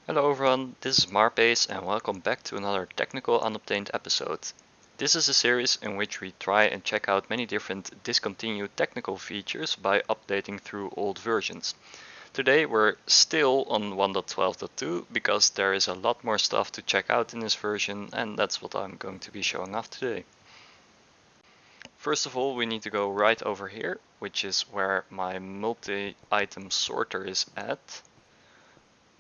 Hello everyone, this is Marpace and welcome back to another technical unobtained episode. This is a series in which we try and check out many different discontinued technical features by updating through old versions. Today we're still on 1.12.2 because there is a lot more stuff to check out in this version, and that's what I'm going to be showing off today. First of all, we need to go right over here, which is where my multi-item sorter is at.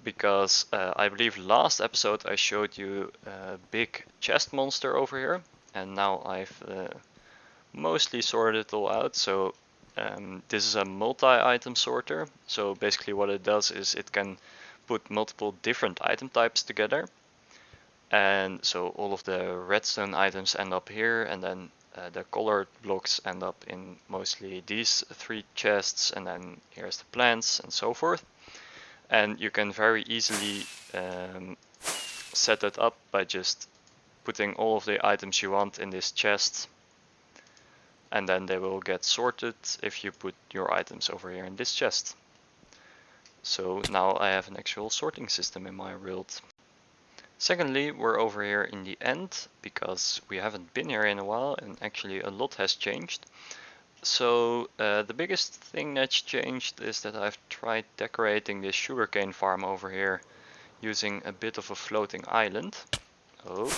Because I believe last episode I showed you a big chest monster over here, and now I've mostly sorted it all out. So this is a multi-item sorter. So basically what it does is it can put multiple different item types together, and so all of the redstone items end up here, and then the colored blocks end up in mostly these three chests, and then here's the plants and so forth. And you can very easily set it up by just putting all of the items you want in this chest, and then they will get sorted if you put your items over here in this chest. So now I have an actual sorting system in my world. Secondly, we're over here in the end because we haven't been here in a while and actually a lot has changed. So the biggest thing that's changed is that I've tried decorating this sugarcane farm over here using a bit of a floating island. Oh.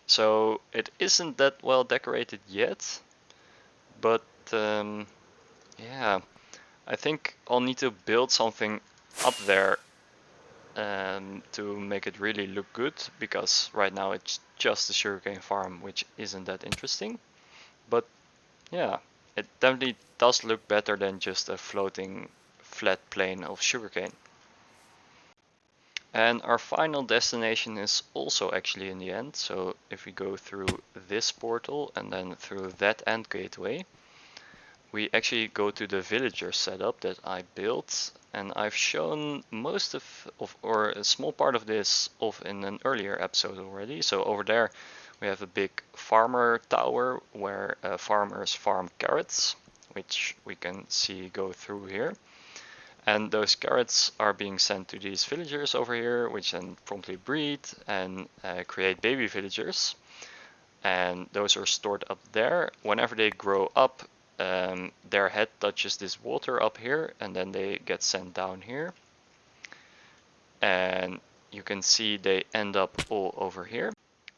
So it isn't that well decorated yet, but yeah, I think I'll need to build something up there to make it really look good, because right now it's just a sugarcane farm, which isn't that interesting. But yeah, it definitely does look better than just a floating flat plane of sugarcane. And our final destination is also actually in the end. So if we go through this portal and then through that end gateway, we actually go to the villager setup that I built. And I've shown most or a small part of this off in an earlier episode already. So over there we have a big farmer tower where farmers farm carrots, which we can see go through here. And those carrots are being sent to these villagers over here, which then promptly breed and create baby villagers. And those are stored up there. Whenever they grow up, their head touches this water up here, and then they get sent down here. And you can see they end up all over here.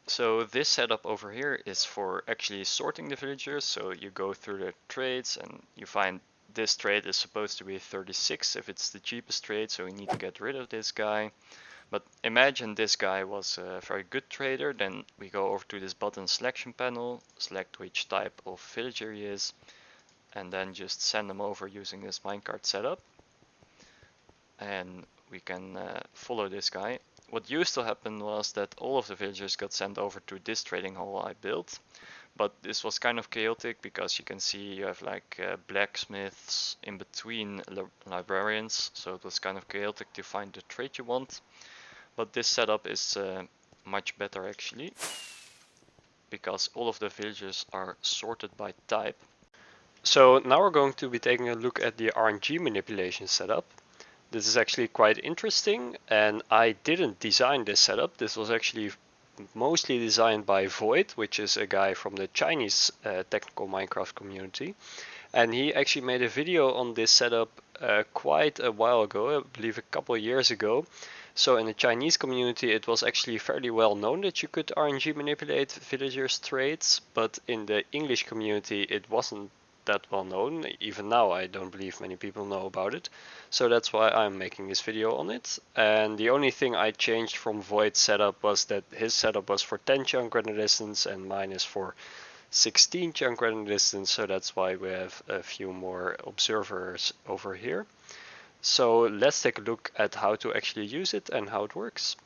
So this setup over here is for actually sorting the villagers. So you go through the trades and you find this trade is supposed to be 36 if it's the cheapest trade, so we need to get rid of this guy. But imagine this guy was a very good trader, then we go over to this button selection panel, select which type of villager he is, and then just send them over using this minecart setup. And we can follow this guy. What used to happen was that all of the villagers got sent over to this trading hall I built. But this was kind of chaotic because you can see you have like blacksmiths in between librarians, so it was kind of chaotic to find the trade you want. But this setup is much better actually, because all of the villagers are sorted by type. So now we're going to be taking a look at the RNG manipulation setup. This is actually quite interesting, and I didn't design this setup. This was actually mostly designed by Void, which is a guy from the Chinese technical Minecraft community. And he actually made a video on this setup quite a while ago, I believe a couple of years ago. So in the Chinese community it was actually fairly well known that you could RNG manipulate villagers' traits, but in the English community it wasn't that well known. Even now I don't believe many people know about it, so that's why I'm making this video on it. And the only thing I changed from Void's setup was that his setup was for 10 chunk random distance and mine is for 16 chunk random distance, so that's why we have a few more observers over here. So let's take a look at how to actually use it and how it works.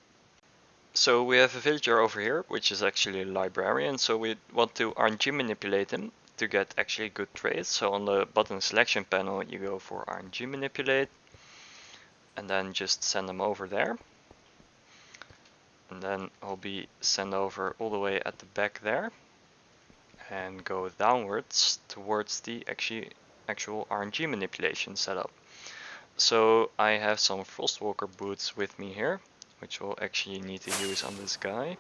So we have a villager over here, which is actually a librarian, so we want to RNG manipulate him to get actually good trades. So on the button selection panel you go for RNG manipulate and then just send them over there. And then I'll be sent over all the way at the back there and go downwards towards the actual RNG manipulation setup. So I have some Frostwalker boots with me here, which we'll actually need to use on this guy.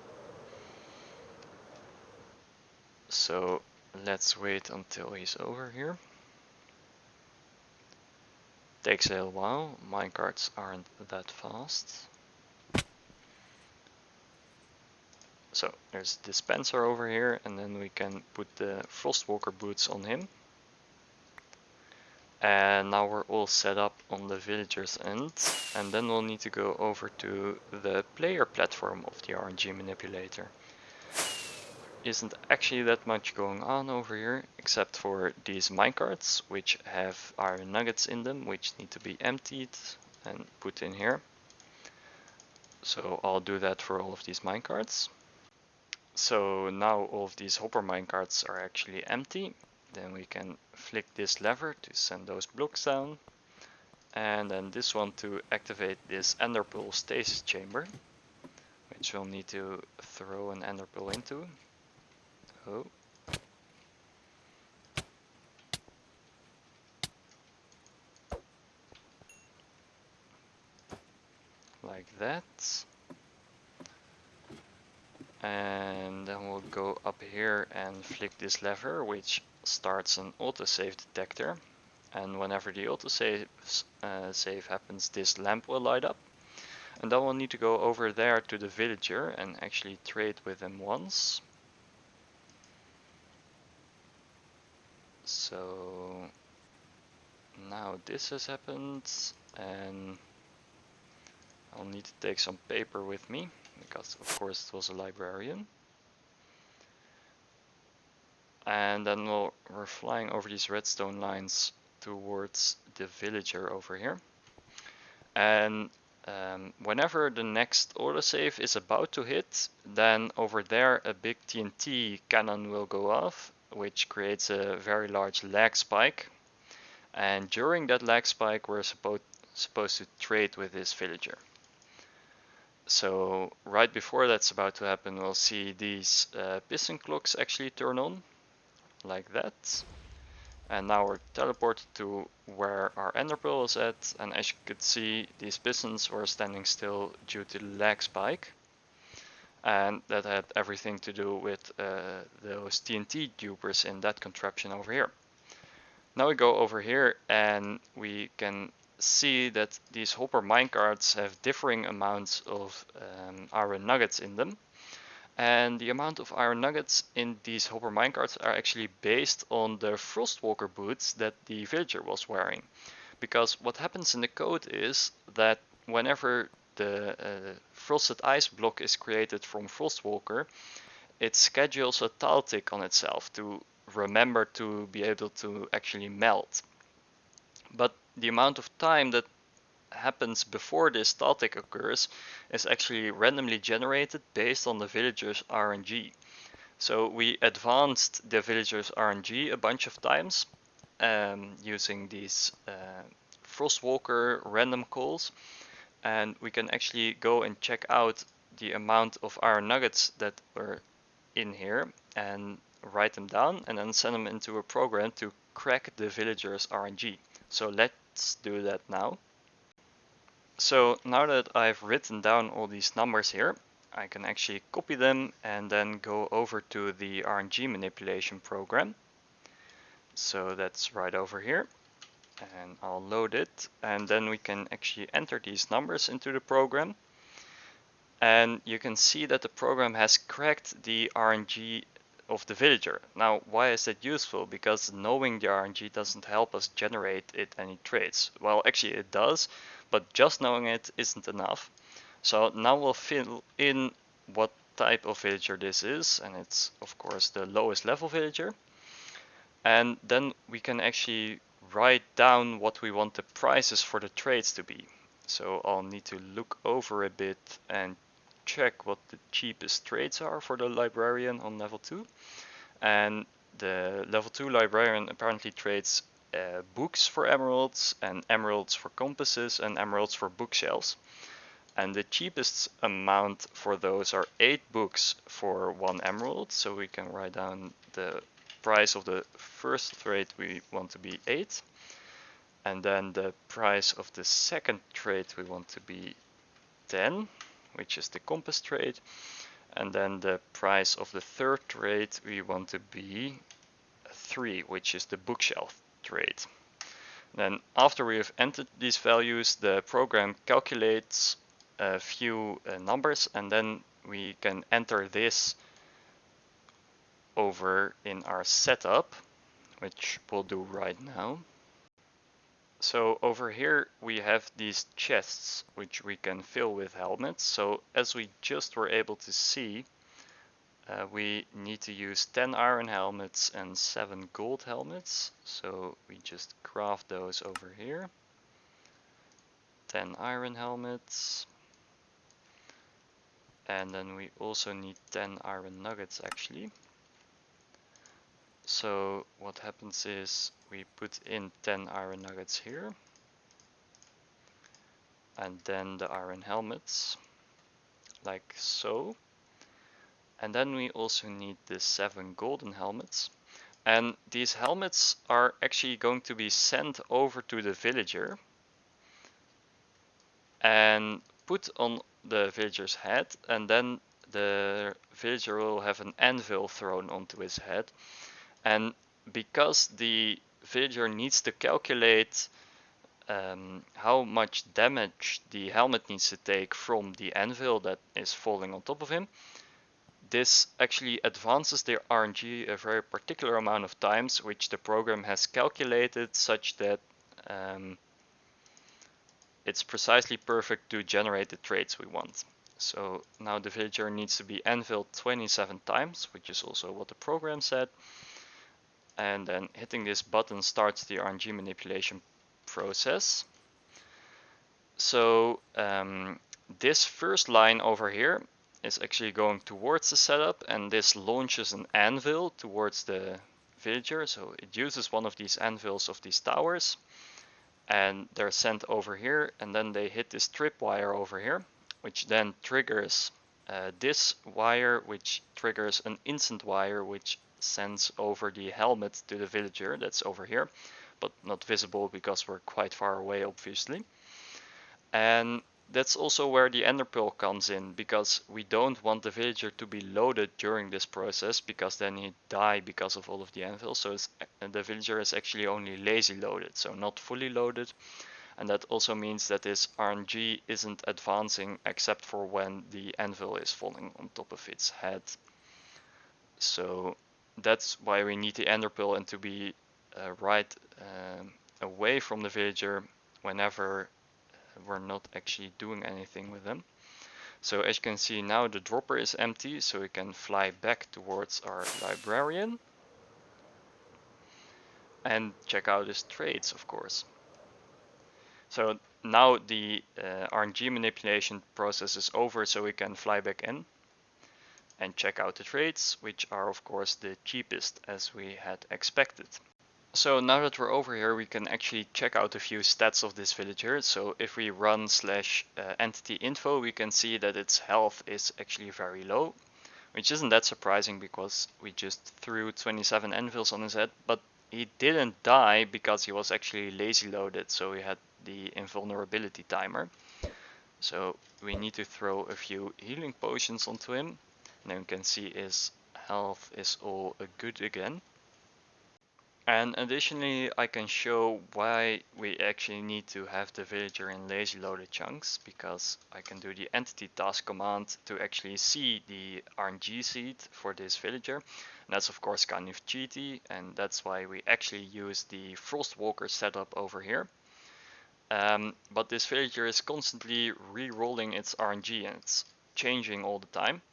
So let's wait until he's over here. Takes a little while, minecarts aren't that fast. So there's a dispenser over here, and then we can put the Frostwalker boots on him. And now we're all set up on the villager's end, and then we'll need to go over to the player platform of the RNG manipulator. Isn't actually that much going on over here, except for these minecarts, which have iron nuggets in them, which need to be emptied and put in here. So I'll do that for all of these minecarts. So now all of these hopper minecarts are actually empty. Then we can flick this lever to send those blocks down. And then this one to activate this ender pearl stasis chamber, which we'll need to throw an ender pearl into. Oh. Like that. And then we'll go up here and flick this lever, which starts an autosave detector. And whenever the autosave save happens, this lamp will light up. And then we'll need to go over there to the villager and actually trade with him once. So now this has happened, and I'll need to take some paper with me, because of course it was a librarian. And then we're flying over these redstone lines towards the villager over here. And whenever the next autosave is about to hit, then over there a big TNT cannon will go off, which creates a very large lag spike. And during that lag spike, we're supposed to trade with this villager. So right before that's about to happen, we'll see these piston clocks actually turn on, like that. And now we're teleported to where our ender pearl is at, and as you could see, these pistons were standing still due to the lag spike. And that had everything to do with those TNT dupers in that contraption over here. Now we go over here and we can see that these hopper minecarts have differing amounts of iron nuggets in them. And the amount of iron nuggets in these hopper minecarts are actually based on the Frostwalker boots that the villager was wearing. Because what happens in the code is that whenever the frosted ice block is created from Frostwalker, it schedules a tile tick on itself to remember to be able to actually melt. But the amount of time that happens before this tile tick occurs is actually randomly generated based on the villager's RNG. So we advanced the villager's RNG a bunch of times using these Frostwalker random calls, and we can actually go and check out the amount of iron nuggets that were in here and write them down and then send them into a program to crack the villager's RNG. So let's do that now. So now that I've written down all these numbers here, I can actually copy them and then go over to the RNG manipulation program. So that's right over here, and I'll load it, and then we can actually enter these numbers into the program. And you can see that the program has cracked the RNG of the villager. Now, why is that useful? Because knowing the RNG doesn't help us generate it any trades. Well, actually it does, but just knowing it isn't enough. So now we'll fill in what type of villager this is, and it's of course the lowest level villager. And then we can actually write down what we want the prices for the trades to be. So I'll need to look over a bit and check what the cheapest trades are for the librarian on level 2. And the level 2 librarian apparently trades books for emeralds, and emeralds for compasses, and emeralds for bookshelves. And the cheapest amount for those are 8 books for 1 emerald. So we can write down the price of the first trade we want to be 8. And then the price of the second trade we want to be 10, which is the compass trade. And then the price of the third trade we want to be 3, which is the bookshelf trade. Then after we have entered these values, the program calculates a few numbers, and then we can enter this over in our setup, which we'll do right now. So over here we have these chests which we can fill with helmets. So as we just were able to see, we need to use 10 iron helmets and 7 gold helmets. So we just craft those over here. 10 iron helmets. And then we also need 10 iron nuggets actually. So what happens is we put in 10 iron nuggets here. And then the iron helmets, like so. And then we also need the 7 golden helmets. And these helmets are actually going to be sent over to the villager and put on the villager's head, and then the villager will have an anvil thrown onto his head. And because the villager needs to calculate how much damage the helmet needs to take from the anvil that is falling on top of him, this actually advances the RNG a very particular amount of times, which the program has calculated such that it's precisely perfect to generate the trades we want. So now the villager needs to be anviled 27 times, which is also what the program said. And then hitting this button starts the RNG manipulation process. So this first line over here is actually going towards the setup, and this launches an anvil towards the villager. So it uses one of these anvils of these towers, and they're sent over here, and then they hit this tripwire over here, which then triggers this wire, which triggers an instant wire, which sends over the helmet to the villager. That's over here, but not visible because we're quite far away, obviously. And that's also where the ender pearl comes in, because we don't want the villager to be loaded during this process, because then he'd die because of all of the anvils. So the villager is actually only lazy loaded, so not fully loaded. And that also means that this RNG isn't advancing except for when the anvil is falling on top of its head. So that's why we need the ender pearl and to be right away from the villager whenever we're not actually doing anything with them. So as you can see now, the dropper is empty, so we can fly back towards our librarian and check out his trades, of course. So now the RNG manipulation process is over, so we can fly back in and check out the trades, which are of course the cheapest as we had expected. So now that we're over here, we can actually check out a few stats of this villager. So if we run /entity info, we can see that its health is actually very low, which isn't that surprising because we just threw 27 anvils on his head, but he didn't die because he was actually lazy loaded, so we had the invulnerability timer. So we need to throw a few healing potions onto him, and then we can see his health is all good again. And additionally, I can show why we actually need to have the villager in lazy loaded chunks, because I can do the entity task command to actually see the RNG seed for this villager. And that's of course kind of cheaty, and that's why we actually use the Frostwalker setup over here. But this villager is constantly re-rolling its RNG and it's changing all the time.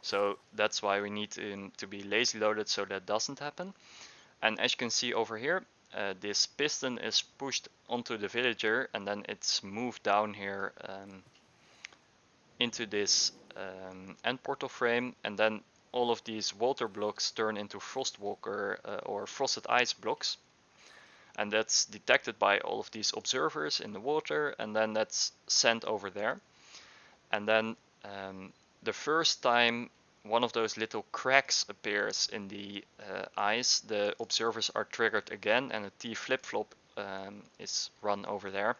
So that's why we need him to be lazy loaded so that doesn't happen. And as you can see over here, this piston is pushed onto the villager and then it's moved down here into this end portal frame, and then all of these water blocks turn into Frostwalker or frosted ice blocks. And that's detected by all of these observers in the water, and then that's sent over there. And then the first time one of those little cracks appears in the ice, the observers are triggered again and a T flip-flop is run over there,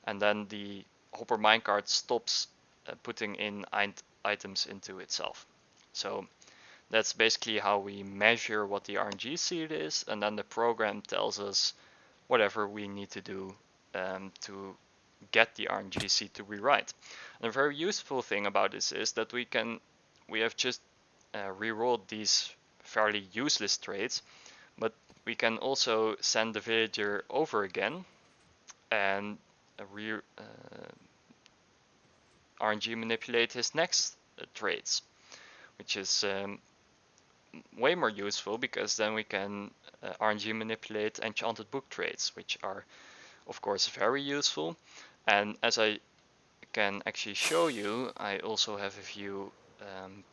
and then the hopper minecart stops putting in items into itself. So that's basically how we measure what the RNG seed is, and then the program tells us whatever we need to do to get the RNG seed to rewrite. And a very useful thing about this is that we have just rerolled these fairly useless traits, but we can also send the villager over again and RNG manipulate his next traits, which is way more useful, because then we can RNG manipulate enchanted book traits, which are of course very useful. And as I can actually show you, I also have a few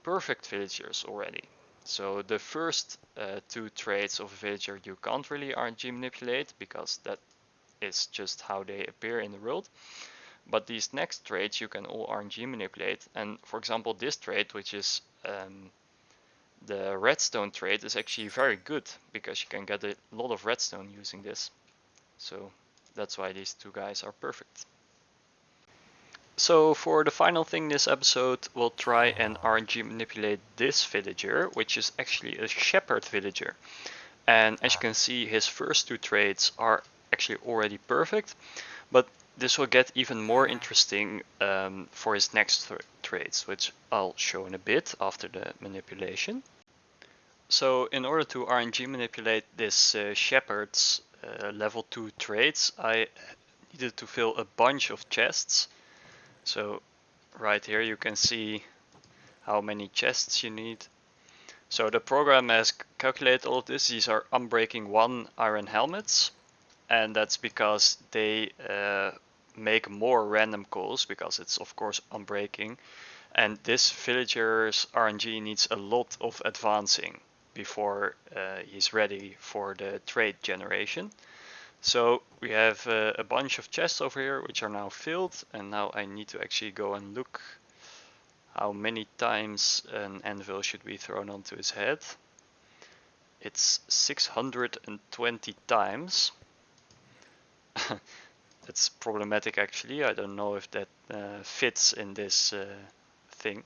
perfect villagers already. So the first two traits of a villager you can't really RNG manipulate, because that is just how they appear in the world. But these next traits you can all RNG manipulate. And for example, this trait, which is the redstone trait, is actually very good, because you can get a lot of redstone using this. So that's why these two guys are perfect. So for the final thing this episode, we'll try and RNG manipulate this villager, which is actually a shepherd villager. And as you can see, his first two traits are actually already perfect, but this will get even more interesting for his next traits, which I'll show in a bit after the manipulation. So in order to RNG manipulate this shepherd's level 2 traits, I needed to fill a bunch of chests. So right here you can see how many chests you need. So the program has calculated all of this. These are unbreaking 1 iron helmets, and that's because they make more random calls, because it's of course unbreaking. And this villager's RNG needs a lot of advancing before he's ready for the trait generation. So we have a bunch of chests over here which are now filled, and now I need to actually go and look how many times an anvil should be thrown onto his head. It's 620 times. That's problematic actually. I don't know if that fits in this thing.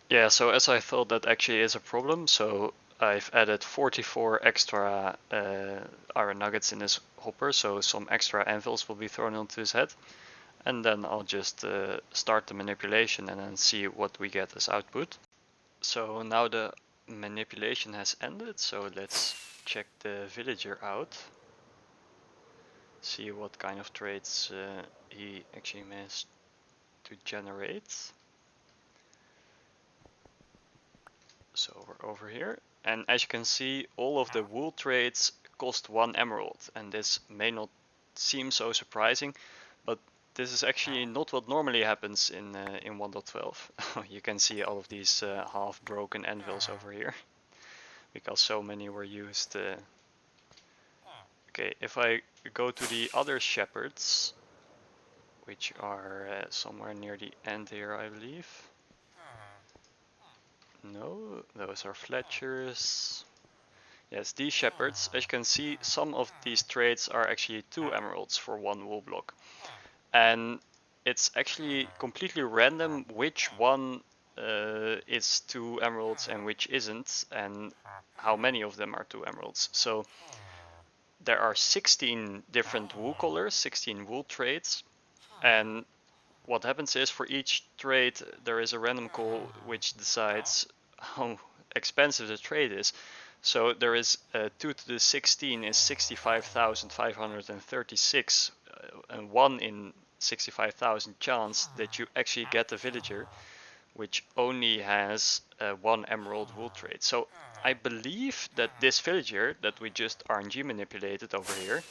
Yeah, so as I thought, that actually is a problem. So I've added 44 extra iron nuggets in this hopper, so some extra anvils will be thrown onto his head. And then I'll just start the manipulation and then see what we get as output. So now the manipulation has ended, so let's check the villager out. See what kind of traits he actually managed to generate. So we're over here, and as you can see, all of the wool traits cost 1 emerald, and this may not seem so surprising, but this is actually not what normally happens in 1.12. You can see all of these half broken anvils over here, because so many were used. Okay, if I go to the other shepherds, which are somewhere near the end here, I believe. No, those are Fletchers. Yes, these shepherds, as you can see, some of these traits are actually 2 emeralds for 1 wool block. And it's actually completely random which one is 2 emeralds and which isn't, and how many of them are 2 emeralds. So there are 16 different wool colors, 16 wool traits, and what happens is for each trait there is a random call which decides how expensive the trait is. So there is 2 to the 16 is 65,536, and 1 in 65,000 chance that you actually get a villager which only has 1 emerald wool trait. So I believe that this villager that we just RNG manipulated over here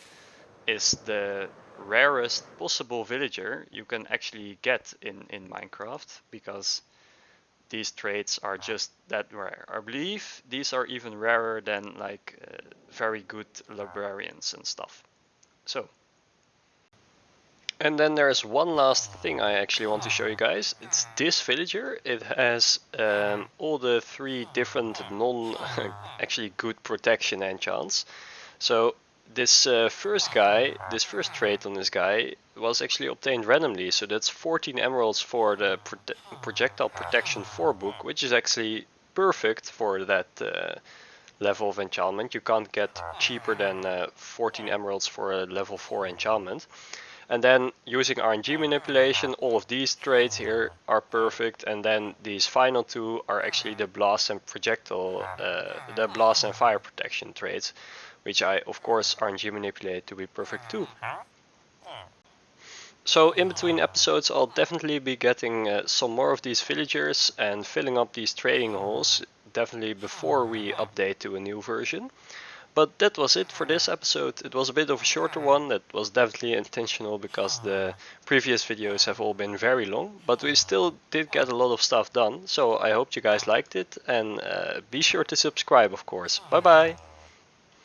is the rarest possible villager you can actually get in Minecraft, because these traits are just that rare. I believe these are even rarer than like very good librarians and stuff. So And then there's one last thing I actually want to show you guys. It's this villager. It has all the 3 different non actually good protection enchants. So this first trait on this guy was actually obtained randomly. So that's 14 emeralds for the projectile protection 4 book, which is actually perfect for that level of enchantment. You can't get cheaper than 14 emeralds for a level 4 enchantment. And then using RNG manipulation, all of these traits here are perfect, and then these final 2 are actually the blast and the blast and fire protection traits, which I of course RNG manipulate to be perfect too. So in between episodes I'll definitely be getting some more of these villagers and filling up these trading halls, definitely before we update to a new version. But that was it for this episode. It was a bit of a shorter one. That was definitely intentional because the previous videos have all been very long, but we still did get a lot of stuff done. So I hope you guys liked it, and be sure to subscribe, of course. Bye bye!